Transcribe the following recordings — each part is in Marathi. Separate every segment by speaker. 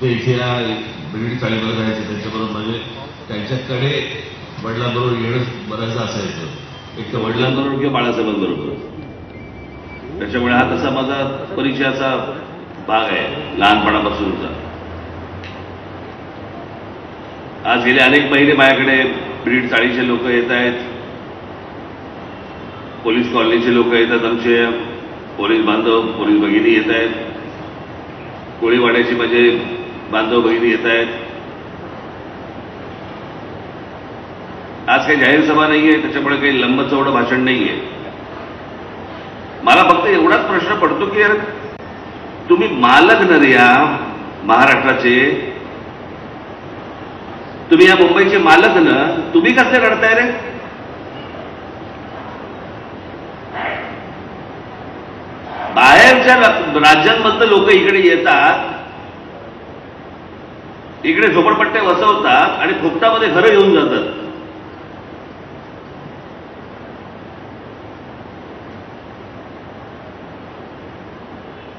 Speaker 1: ते इथे ब्रिगेड चाळीमध्ये जायचे, त्यांच्याबरोबर म्हणजे त्यांच्याकडे वडिलांबरोबर येणं बऱ्याचदा असायचं, एक तर वडिलांबरोबर किंवा बाळासाहेबांबरोबर. त्याच्यामुळे हा तसा माझा परिचयाचा भाग आहे लहानपणापासूनचा. आज गेले अनेक महिने माझ्याकडे ब्रिगेड चाळीचे लोक येत आहेत, पोलीस कॉलनीचे लोक येतात, आमचे पोलीस बांधव पोलीस भगिनी येत आहेत, कोळीवाड्याची माझे बांधव भगिनी येत आहेत. आज काही जाहीर सभा नाहीये, त्याच्यामुळे काही लंब चौडं भाषण नाहीये. मला फक्त एवढाच प्रश्न पडतो की यार तुम्ही मालक न रे या महाराष्ट्राचे, तुम्ही या मुंबईचे मालक न, तुम्ही कसे रडताय रे? बाहेरच्या राज्यांमधलं लोक इकडे येतात, इकडे झोपडपट्ट्या वसवतात आणि फुकटामध्ये घरं घेऊन जातात.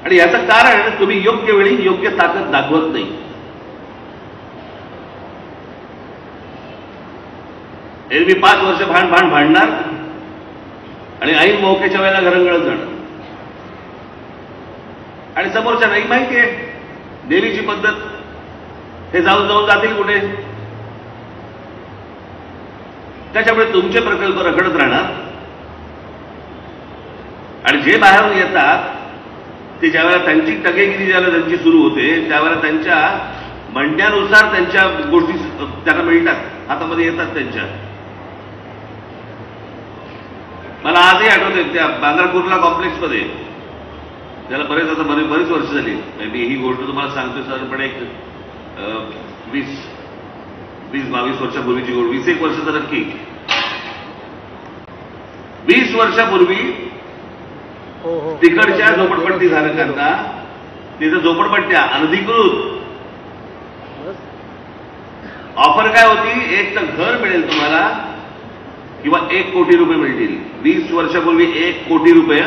Speaker 1: आणि याचं कारण तुम्ही योग्य वेळी योग्य ताकद दाखवत नाही. एरवी 5 वर्ष भांडणार आणि ऐन मौक्याच्या वेळेला घरंगळत जाणार. आणि समोरच्या नाही माहिती आहे देवीची पद्धत, हे जाऊन जातील कुठे. त्याच्यामुळे तुमचे प्रकल्प रखडत राहणार. आणि जे बाहेरून येतात ते ज्यावेळेला त्यांची टकेगिरी ज्यावेळेला त्यांची सुरू होते, त्यावेळेला त्यांच्या म्हणण्यानुसार त्यांच्या गोष्टी त्यांना मिळतात, हातामध्ये येतात त्यांच्या. मला आजही आठवते त्या बांद्रा कुर्ला कॉम्प्लेक्समध्ये, त्याला बरीच वर्ष झाली, मी ही गोष्ट तुम्हाला सांगतोय साधारणपणे एक 20-22 वर्षापूर्वीची गोष्ट, 21 वर्ष तर नक्की. 20 वर्षापूर्वी तिकडच्या झोपडपट्टी धारकांना तिथं झोपडपट्ट्या अनधिकृत ऑफर काय होती, एक तर घर मिळेल तुम्हाला किंवा 1 कोटी रुपये मिळतील. 20 वर्षापूर्वी 1 कोटी रुपये.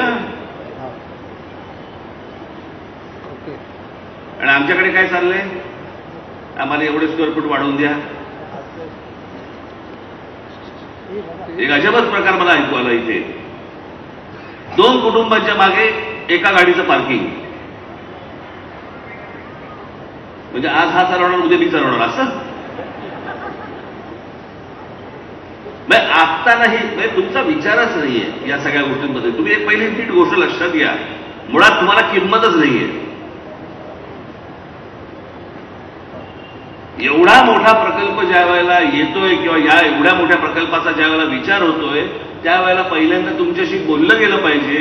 Speaker 1: आणि आमच्याकडे काय चाललंय, आम्हाला एवढे स्क्वेअर फूट वाढवून द्या. एक अजबच प्रकार मला ऐकू आला इथे. 2 कुटुंबांच्या मागे एका गाडीचं पार्किंग. म्हणजे आज हा चालवणार, उद्या मी चालवणार असं. आता नाही, तुमचा विचारच नाहीये या सगळ्या गोष्टींमध्ये. तुम्ही एक पहिली नीट गोष्ट लक्षात घ्या, मुळात तुम्हाला किंमतच नाहीये. एवढा मोठा प्रकल्प ज्या वेळेला येतोय किंवा या एवढ्या मोठ्या प्रकल्पाचा ज्या वेळेला विचार होतोय, त्यावेळेला पहिल्यांदा तुमच्याशी बोललं गेलं पाहिजे,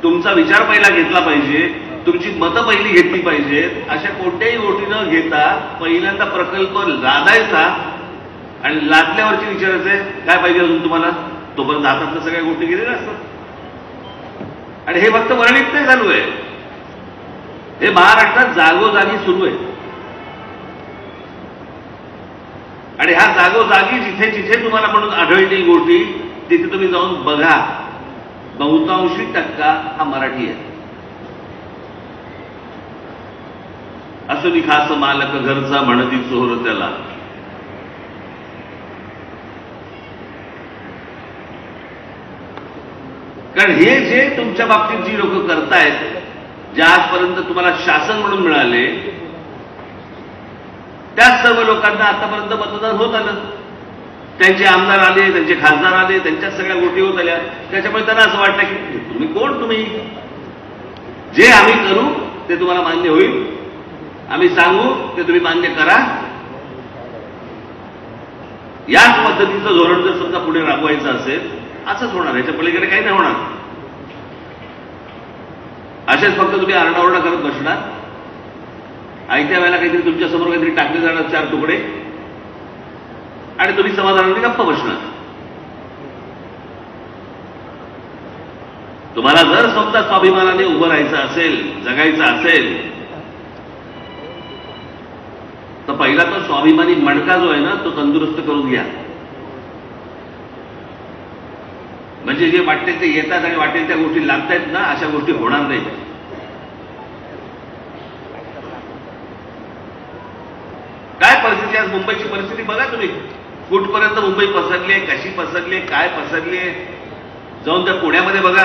Speaker 1: तुमचा विचार पहिला घेतला पाहिजे, तुमची मतं पहिली घेतली पाहिजेत. अशा कोणत्याही गोष्टी न घेता पहिल्यांदा प्रकल्प लादायचा आणि लादल्यावरची विचारायचंय काय पाहिजे अजून तुम्हाला. तोपर्यंत हातातल्या सगळ्या गोष्टी गेलेल्या असतात. आणि हे फक्त वर्णित नाही चालू आहे, हे महाराष्ट्रात जागोजागी सुरू आहे. आणि ह्या जागोजागी जिथे जिथे तुम्हाला म्हणून आढळतील गोष्टी, तिथे तुम्ही जाऊन बघा, बहुतांशी टक्का हा मराठी आहे. असुनी खास मालक घरचा म्हणती चोर त्याला. कारण हे जे तुमच्या बाबतीत जी लोक करतायत, जे आजपर्यंत तुम्हाला शासन म्हणून मिळाले, त्या सर्व लोकांना आतापर्यंत मतदान होत आलं. त्यांचे आमदार आले, त्यांचे खासदार आले, त्यांच्या सगळ्या गोष्टी होत आल्या. त्याच्यामुळे त्यांना असं वाटलं की तुम्ही कोण, तुम्ही जे आम्ही करू ते तुम्हाला मान्य होईल, आम्ही सांगू ते तुम्ही मान्य करा. याच पद्धतीचं धोरण जर समजा पुढे राबवायचं असेल, असंच होणार, याच्या पलीकडे काही नाही होणार. असेच फक्त तुम्ही आरडाओरडा करत बसणार, आयत्या वेळेला काहीतरी तुमच्या समोर काहीतरी टाकले जाणार 4 तुकडे, आणि तुम्ही समाधानाने गप्प बसणार. तुम्हाला जर समजा स्वाभिमानाने उभं राहायचं असेल, जगायचं असेल, तर पहिला तो स्वाभिमानी मणका जो आहे ना, तो तंदुरुस्त करून घ्या. म्हणजे जे वाटते ते येतात आणि वाटेल त्या गोष्टी लागतायत ना, अशा गोष्टी होणार नाहीत. आज मुंबईची परिस्थिती बघा तुम्ही, कुठपर्यंत मुंबई पसरली आहे, कशी पसरली आहे, काय पसरली आहे. जाऊन त्या पुण्यामध्ये बघा,